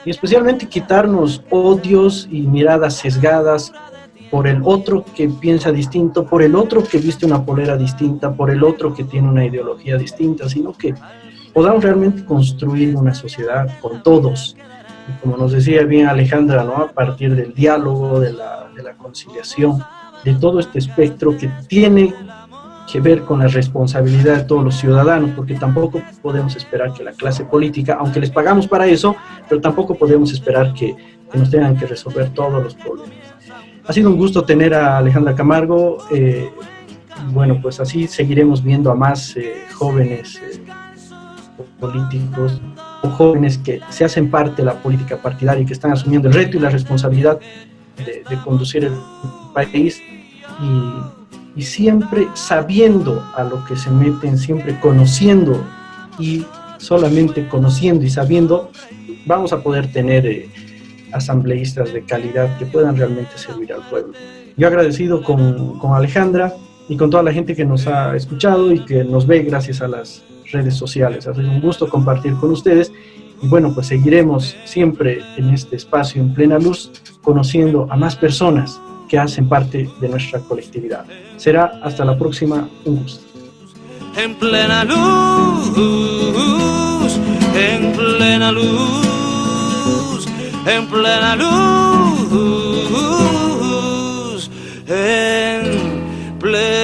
[SPEAKER 2] y especialmente quitarnos odios y miradas sesgadas por el otro que piensa distinto, por el otro que viste una polera distinta, por el otro que tiene una ideología distinta, sino que podamos realmente construir una sociedad con todos. Y como nos decía bien Alejandra, ¿no?, a partir del diálogo, de la conciliación, de todo este espectro que tiene que ver con la responsabilidad de todos los ciudadanos, porque tampoco podemos esperar que la clase política, aunque les pagamos para eso, pero tampoco podemos esperar que nos tengan que resolver todos los problemas. Ha sido un gusto tener a Alejandra Camargo. Bueno, pues así seguiremos viendo a más jóvenes políticos o jóvenes que se hacen parte de la política partidaria y que están asumiendo el reto y la responsabilidad de conducir el país y siempre sabiendo a lo que se meten, siempre conociendo, y solamente conociendo y sabiendo vamos a poder tener asambleístas de calidad que puedan realmente servir al pueblo. Yo agradecido con Alejandra y con toda la gente que nos ha escuchado y que nos ve gracias a las redes sociales. Ha sido un gusto compartir con ustedes y bueno, pues seguiremos siempre en este espacio en Plena Luz, conociendo a más personas que hacen parte de nuestra colectividad. Será hasta la próxima, un gusto.
[SPEAKER 1] En plena luz, en plena luz, en plena luz, en plena